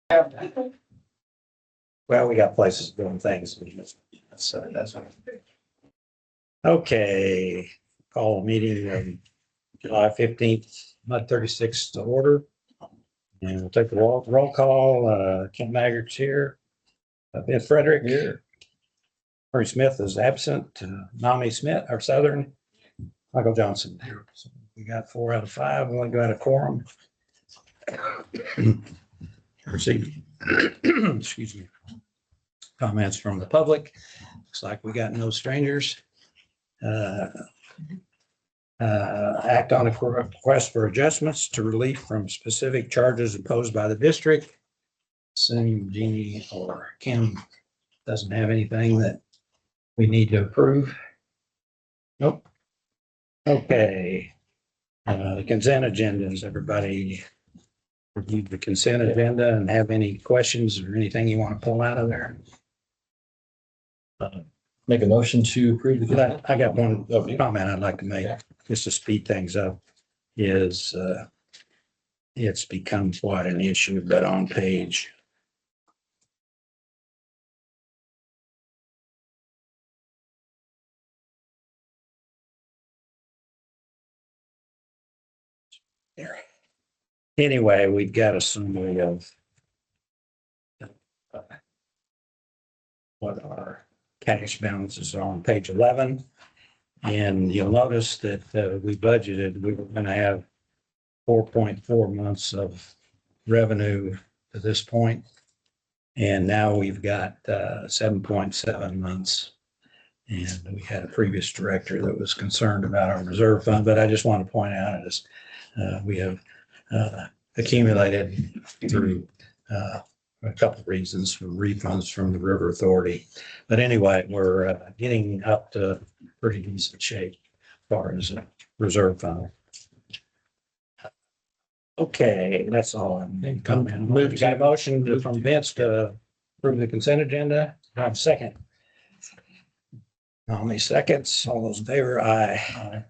Well, we got places doing things. That's. Okay, call a meeting of July 15th, Mud 36 to order. And we'll take the roll call. Ken Maggart's here. Ben Frederick. Here. Murray Smith is absent. Nami Smith, our Southern. Michael Johnson. Here. So we got 4 out of 5. We want to go out of quorum. Proceed. Excuse me. Comments from the public. Looks like we got no strangers. Act on a request for adjustments to relief from specific charges imposed by the district. Assuming Jeannie or Kim doesn't have anything that we need to approve. Nope. Okay. The consent agenda. Has everybody reviewed the consent agenda and have any questions or anything you want to pull out of there? Make a motion to approve the consent. I got one comment I'd like to make, just to speed things up, is it's become quite an issue, but on page there. Anyway, we've got a summary of what our cash balances are on page 11. And you'll notice that we budgeted, we were going to have 4.4 months of revenue to this point. And now we've got 7.7 months. And we had a previous director that was concerned about our reserve fund, but I just want to point out is we have accumulated through a couple of reasons for refunds from the River Authority. But anyway, we're getting up to pretty decent shape as far as a reserve fund. Okay, that's all I'm coming. Move to motion from Vince to approve the consent agenda. I have a second. How many seconds? All those in favor? Aye.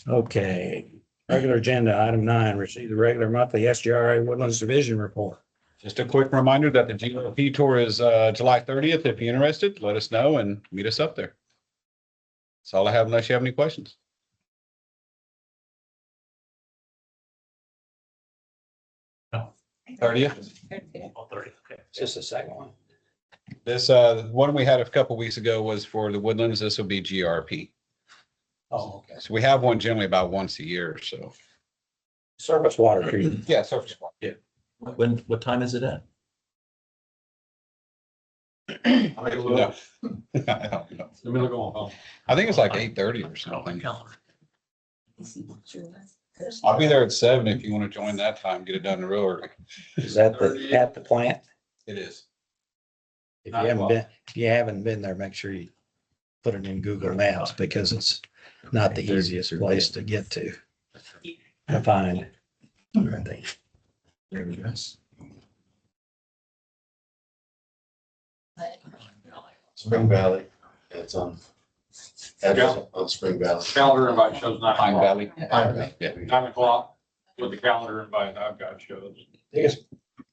Okay. Regular agenda, item 9, receive the regular monthly SGRA Woodlands Division report. Just a quick reminder that the GOP tour is July 30th. If you're interested, let us know and meet us up there. That's all I have unless you have any questions. No. 30th? 30. Okay. Just the second one. This one we had a couple weeks ago was for the Woodlands. This will be GRP. Oh, okay. So we have one generally about once a year or so. Surface water treatment. Yeah, surface water. Yeah. What time is it at? No. I don't know. Let me look on home. I think it's like 8:30 or something. I'll be there at 7 if you want to join that time, get it done real early. Is that at the plant? It is. If you haven't been there, make sure you put it in Google Maps because it's not the easiest place to get to find. Spring Valley. It's on. Address on Spring Valley. Calendar invite shows 9 Pine o'clock. Valley. Pine Valley. Yeah. 9 o'clock with the calendar invite I've got shows. Do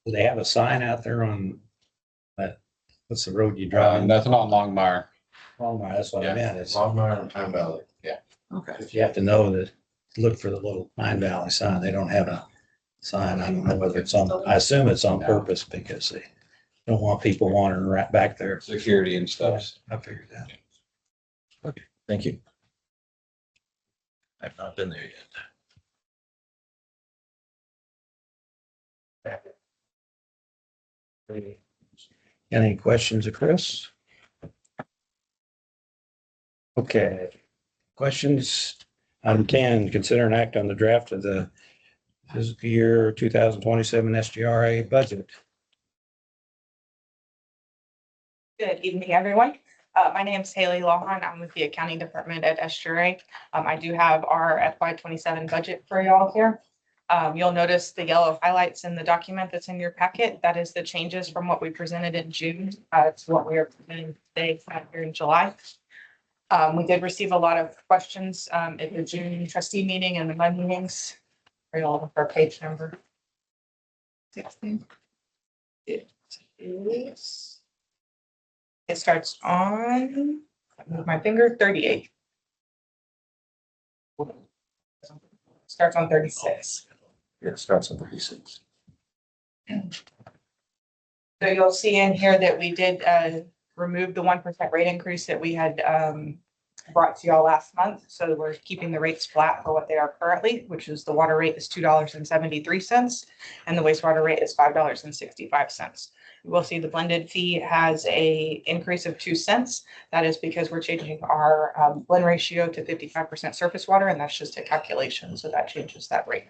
they have a sign out there on that? What's the road you drive? Nothing on Longmire. Longmire, that's what I Yeah. meant. It's, Longmire and Pine Valley. Okay. you have to know that, look for the little Pine Valley sign. They don't have a sign. I don't know whether it's on, I assume it's on purpose because they don't want people wandering right back there. Security and stuff. I figured that. Thank you. I've not been there yet. Any questions of Chris? Okay. Questions? Item 10, consider an act on the draft of the fiscal year 2027 SGRA budget. Good evening, everyone. My name is Haley Lawhon. I'm with the accounting department at SGRA. I do have our FY27 budget for y'all here. You'll notice the yellow highlights in the document that's in your packet. That is the changes from what we presented in June. It's what we are presenting today here in July. We did receive a lot of questions at the June trustee meeting and the Monday meetings. Are you all looking for a page number? 16. It is. It starts on, move my finger, 38. Starts on 36. Yeah, it starts on 36. So you'll see in here that we did remove the 1% rate increase that we had brought to y'all last month. So we're keeping the rates flat for what they are currently, which is the water rate is $2.73 and the wastewater rate is $5.65. You will see the blended fee has a increase of 2 cents. That is because we're changing our blend ratio to 55% surface water, and that's just a calculation. So that changes that rate.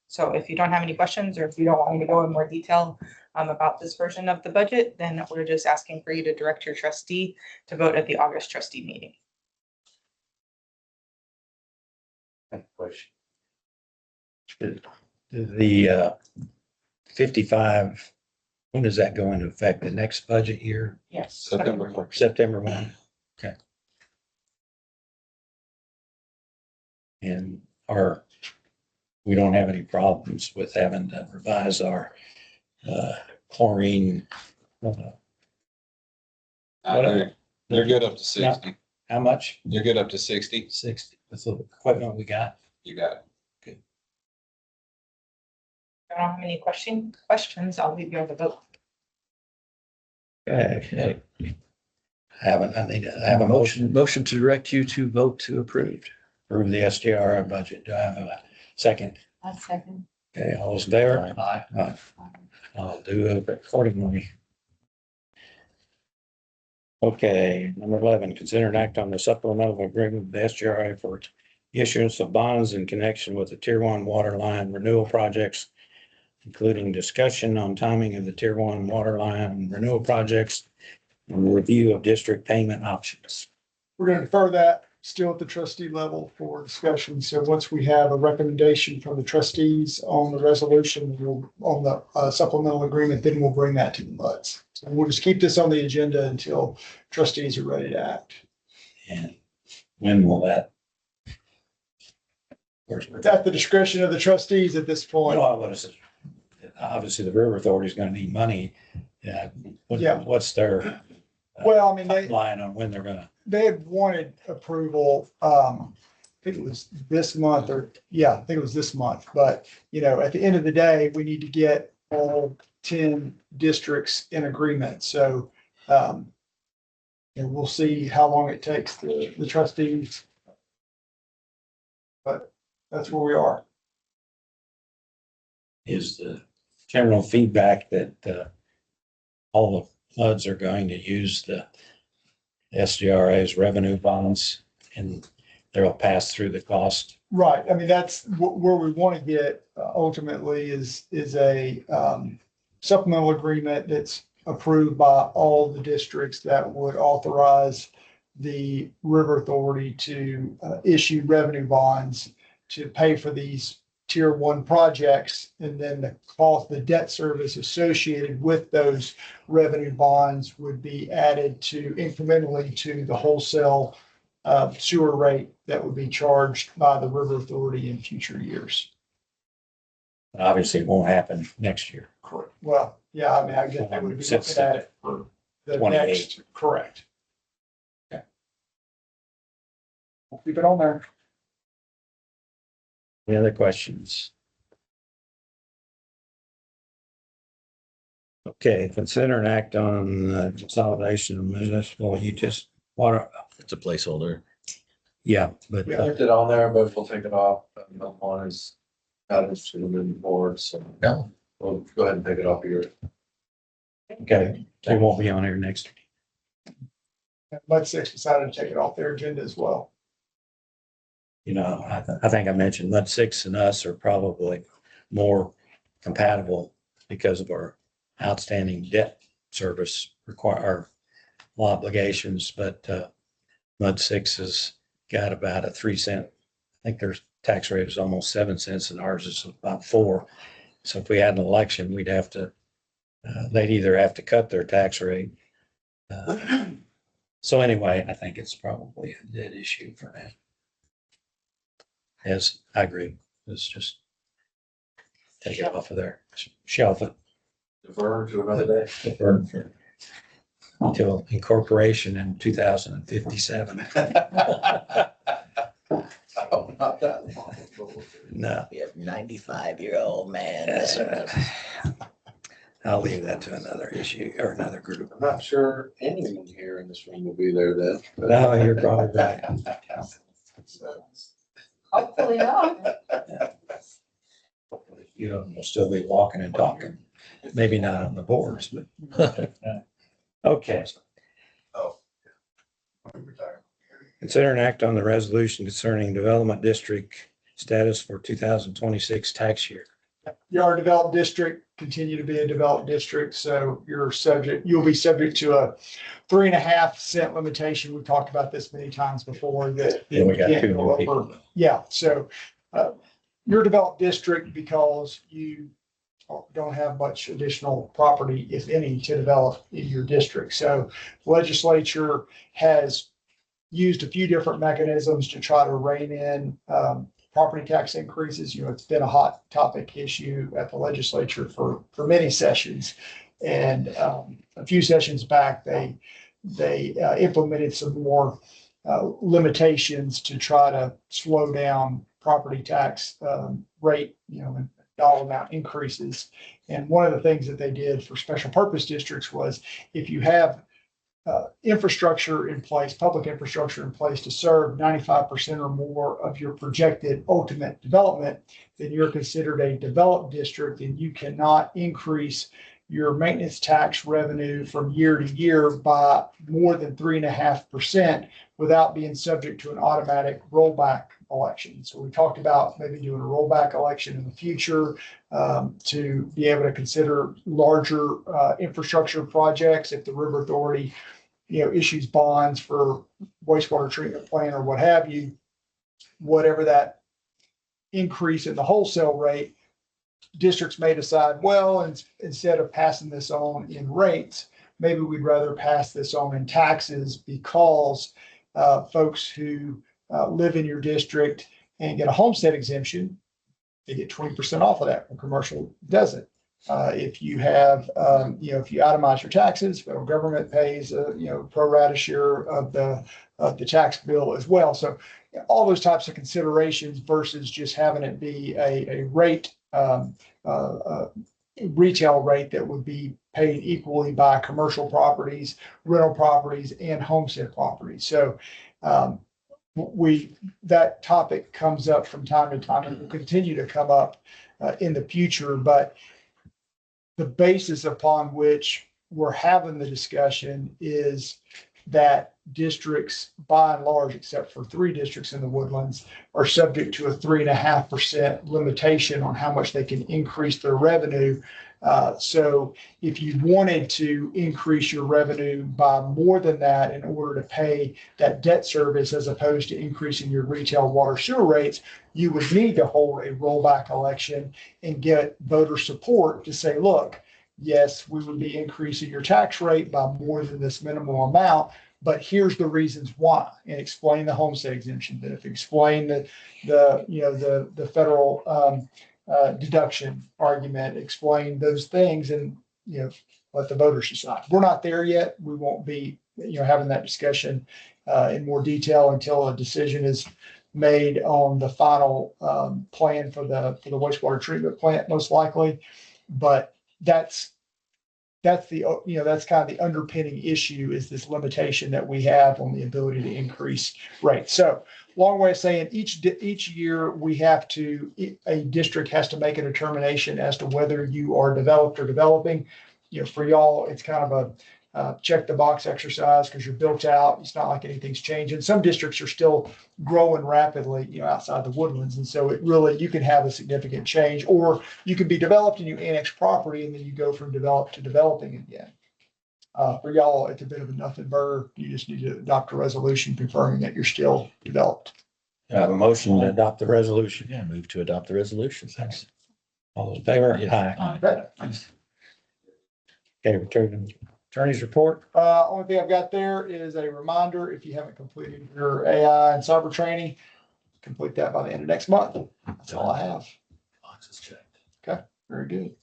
So if you don't have any questions, or if you don't want me to go in more detail about this version of the budget, then we're just asking for you to direct your trustee to vote at the August trustee meeting. Question. The 55, when does that go into effect? The next budget year? Yes. September 1st. September 1? Okay. And we don't have any problems with having to revise our chlorine. Whatever. You're good up to 60. How much? You're good up to 60. 60. That's the equipment we got. You got it. If I don't have any questions, I'll leave you on the vote. Okay. I need to have a Motion, motion motion to direct you to vote to approve. to approve the STR budget. Do I have a second? A second. Okay, all those in favor? Aye. Aye. I'll do it accordingly. Okay, number 11, consider an act on the supplemental agreement with the SGRA for issuance of bonds in connection with the Tier 1 water line renewal projects, including discussion on timing of the Tier 1 water line renewal projects and review of district payment options. We're going to defer that still at the trustee level for discussion. So once we have a recommendation from the trustees on the resolution, on the supplemental agreement, then we'll bring that to the MUDs. So we'll just keep this on the agenda until trustees are ready to act. And when will that? It's at the discretion of the trustees at this point. Well, what is it? Obviously, the River Authority is going to need money. Yeah. Yeah. What's their Well, I mean, line on when they're gonna? they had wanted approval, I think it was this month I think it was this month. But, at the end of the day, we need to get all 10 districts in agreement. So, and we'll see how long it takes the trustees. But that's where we are. Is the general feedback that all the MUDs are going to use the SDRA's revenue bonds and they'll pass through the cost. Right. I mean, that's where we want to get ultimately is a supplemental agreement that's approved by all the districts that would authorize the River Authority to issue revenue bonds to pay for these Tier 1 projects, and then the cost, the debt service associated with those revenue bonds would be added to incrementally to the wholesale sewer rate that would be charged by the River Authority in future years. Obviously, it won't happen next year. Correct. Well, yeah, I mean, I guess I would be looking at it for the 28. next, correct. Okay. We'll keep it on there. Any other questions? Okay, consider an act on consolidation of municipal water. It's a placeholder. Yeah, but We left it on there, but we'll take it off. No one is not interested in moving forward, so Yeah. we'll go ahead and take it off here. okay, they won't be on here next. MUD 6 decided to take it off their agenda as well. I think I mentioned MUD 6 and us are probably more compatible because of our outstanding debt service obligations, but MUD 6 has got about a 3 cent. I think their tax rate is almost 7 cents and ours is about 4. So if we had an election, we'd have to, they'd either have to cut their tax rate. So anyway, I think it's probably a dead issue for that. Yes, I agree. Let's just take it off of there, shelf it. Defer to another day. Until incorporation in 2057. Oh, not that long. No, We have 95-year-old man. that's right. I'll leave that to another issue or another group. I'm not sure anyone here in this room will be there then. No, you're probably right. So, Hopefully not. You know, we'll still be walking and talking. Maybe not on the boards, but. Okay. Oh. I'm retired. Consider an act on the resolution concerning development district status for 2026 tax year. You are a developed district, continue to be a developed district, so you'll be subject to a 3.5 cent limitation. We've talked about this many times before that. Yeah, we got you can't two go more over. people. Yeah, so you're a developed district because you don't have much additional property, if any, to develop in your district. So legislature has used a few different mechanisms to try to rein in property tax increases. You know, it's been a hot topic issue at the legislature for many sessions. And a few sessions back, they implemented some more limitations to try to slow down property tax rate, you know, and dollar amount increases. And one of the things that they did for special purpose districts was if you have infrastructure in place, public infrastructure in place to serve 95% or more of your projected ultimate development, then you're considered a developed district and you cannot increase your maintenance tax revenue from year to year by more than 3.5% without being subject to an automatic rollback election. So we talked about maybe doing a rollback election in the future to be able to consider larger infrastructure projects if the River Authority, you know, issues bonds for wastewater treatment plant or what have you. Whatever that increase in the wholesale rate, districts may decide, well, instead of passing this on in rates, maybe we'd rather pass this on in taxes because folks who live in your district and get a homestead exemption, they get 20% off of that when commercial doesn't. If you have, you know, if you itemize your taxes, federal government pays, you know, pro rata share of the tax bill as well. So all those types of considerations versus just having it be a rate, retail rate that would be paid equally by commercial properties, rental properties, and homestead properties. So that topic comes up from time to time and will continue to come up in the future. But the basis upon which we're having the discussion is that districts, by and large, except for 3 districts in the Woodlands, are subject to a 3.5% limitation on how much they can increase their revenue. So if you wanted to increase your revenue by more than that in order to pay that debt service, as opposed to increasing your retail water sewer rates, you would need to hold a rollback election and get voter support to say, look, yes, we would be increasing your tax rate by more than this minimal amount, but here's the reasons why, and explain the homestead exemption benefit, explain the federal deduction argument, explain those things, and, you know, let the voters decide. We're not there yet. We won't be, you know, having that discussion in more detail until a decision is made on the final plan for the wastewater treatment plant, most likely. But that's the, you know, that's kind of the underpinning issue, is this limitation that we have on the ability to increase rates. So long way of saying each year we have to, a district has to make a determination as to whether you are developed or developing. You know, for y'all, it's kind of a check the box exercise because you're built out. It's not like anything's changing. Some districts are still growing rapidly, you know, outside the Woodlands. And so it really, you can have a significant change, or you can be developed and you annex property and then you go from developed to developing again. For y'all, it's a bit of a nothing burger. You just need to adopt a resolution confirming that you're still developed. I have a motion to adopt the resolution. Yeah, move to adopt the resolution. Thanks. All those in favor? Yeah. Aye. Okay, return to attorney's report. Only thing I've got there is a reminder, if you haven't completed your AI and cyber training, complete that by the end of next month. That's all I have. Box is checked. Very good.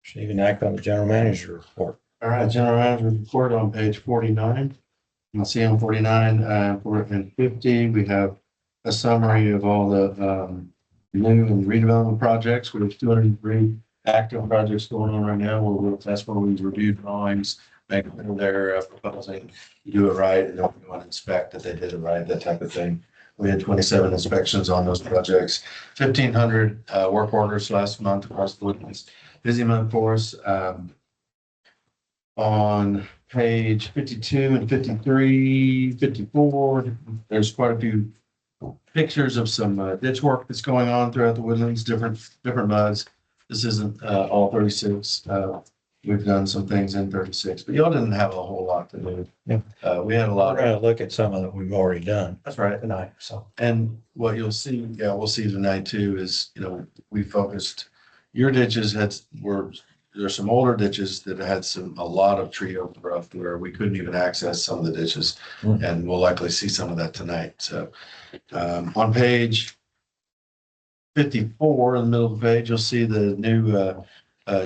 Receive and act on the general manager report. All right, general manager report on page 49. You'll see on 49, and 50, we have a summary of all the, new and redevelopment projects. We have 203 active projects going on right now. That's where we reviewed drawings, make sure they're proposing, you do it right, and don't want to inspect that they did it right, that type of thing. We had 27 inspections on those projects, 1,500 work orders last month across the Woodlands. Busy month for us. On page 52 and 53, 54, there's quite a few pictures of some ditch work that's going on throughout the Woodlands, different muds. This isn't all 36. We've done some things in 36, but y'all didn't have a whole lot to do. Yeah. We had a We're lot of. gonna look at some of that we've already done That's right. tonight, so. And what you'll see, we'll see tonight too, is, we focused, your ditches there's some older ditches that had a lot of tree overgrowth where we couldn't even access some of the ditches. Mm. And we'll likely see some of that tonight. So, on page 54, in the middle of the page, you'll see the new,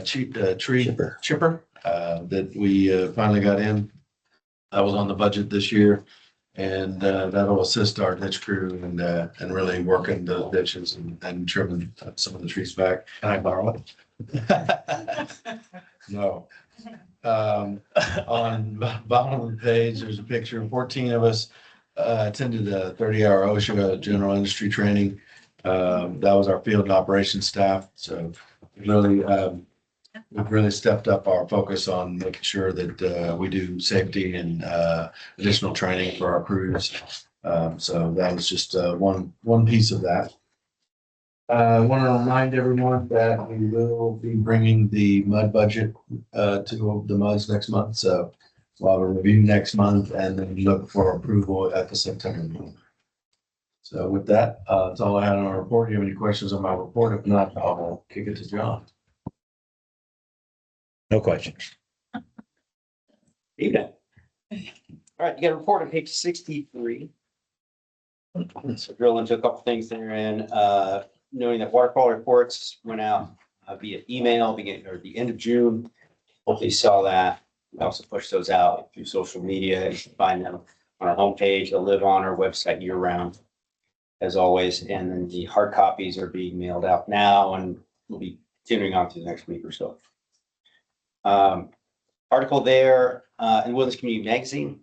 tree chipper, that we, finally got in. That was on the budget this year. And that'll assist our ditch crew and really working the ditches and trimming some of the trees back. Can I borrow it? No. On bottom of the page, there's a picture of 14 of us attended a 30-hour OSHA general industry training. That was our field and operations staff. So really, we've really stepped up our focus on making sure that we do safety and additional training for our crews. So that was just one piece of that. I want to remind everyone that we will be bringing the mud budget to the MUDs next month. So we'll have a review next month and then look for approval at the September meeting. So with that, that's all I had on our report. Do you have any questions on my report? If not, I'll kick it to John. No questions. Evening. All right, you got a report on page 63. So drill into a couple things there and knowing that water quality reports went out via email beginning or the end of June. Hopefully you saw that. We also push those out through social media. You can find them on our homepage. They'll live on our website year round as always. And then the hard copies are being mailed out now and will be continuing on through the next week or so. Article there in Woodlands Community Magazine.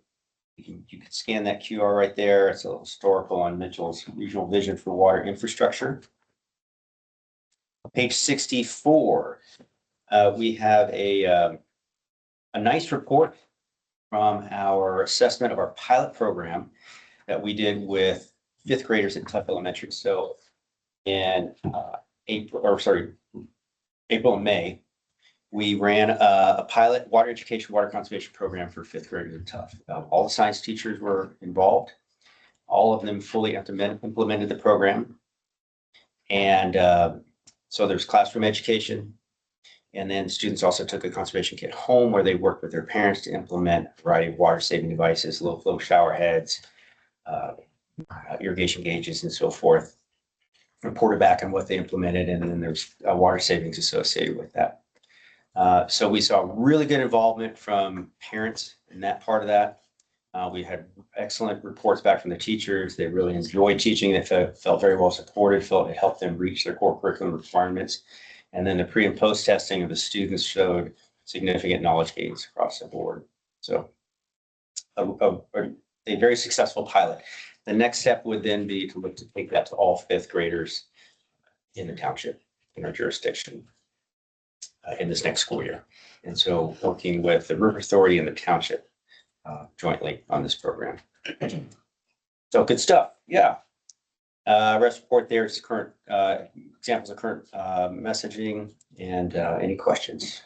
You can scan that QR right there. It's a historical on Mitchell's regional vision for water infrastructure. Page 64, we have a nice report from our assessment of our pilot program that we did with fifth graders at Tough Elementary. So in April and May, we ran a pilot water education, water conservation program for fifth graders at Tough. All the science teachers were involved. All of them fully implemented the program. And so there's classroom education. And then students also took a conservation kit home where they worked with their parents to implement a variety of water saving devices, low flow shower heads, irrigation gauges and so forth. Reported back on what they implemented, and then there's water savings associated with that. So we saw really good involvement from parents in that part of that. We had excellent reports back from the teachers. They really enjoyed teaching. They felt very well supported, felt it helped them reach their core curriculum requirements. And then the pre and post testing of the students showed significant knowledge gains across the board. So a very successful pilot. The next step would then be to look to take that to all fifth graders in the township, in our jurisdiction, in this next school year. And so working with the River Authority and the township jointly on this program. So good stuff. Yeah. Rest report there is current examples of current messaging and any questions.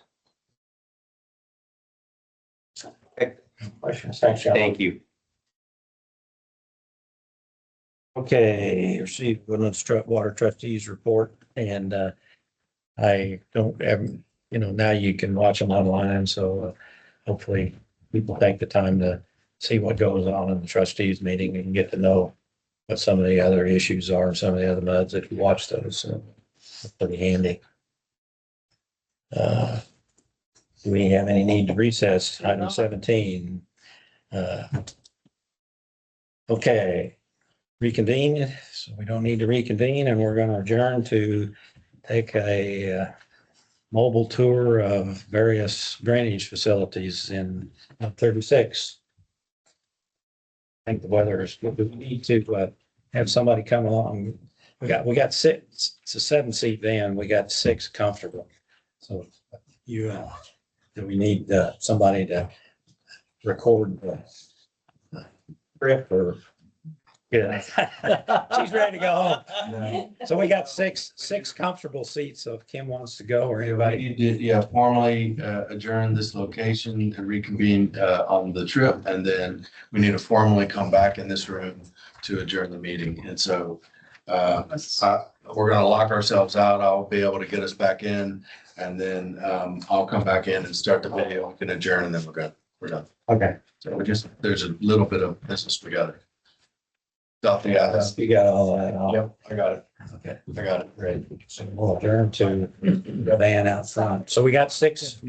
Okay. Questions? Thanks, John. Thank you. Okay, received Woodlands Water Trustees report, and I don't have, now you can watch them online, so hopefully people take the time to see what goes on in the trustees meeting and get to know what some of the other issues are and some of the other MUDs if you watch those. So pretty handy. Do we have any need to recess? Item 17. Okay, reconvene, so we don't need to reconvene, and we're going to adjourn to take a mobile tour of various drainage facilities in 36. I think the weather is good. We need to have somebody come along. We got six, it's a 7-seat van. We got 6 comfortable. So do we need somebody to record the trip or? Yeah. She's ready to go home. So we got six comfortable seats. So if Kim wants to go or We anybody. need to, formally adjourn this location and reconvene on the trip. And then we need to formally come back in this room to adjourn the meeting. And so we're gonna lock ourselves out. I'll be able to get us back in. And then I'll come back in and start the video. We can adjourn and then we're done. Okay. So there's a little bit of business together. Yeah. You got all that. Yep, I got it. Okay. I got it. Great. So we'll adjourn to the van out front. So we got 6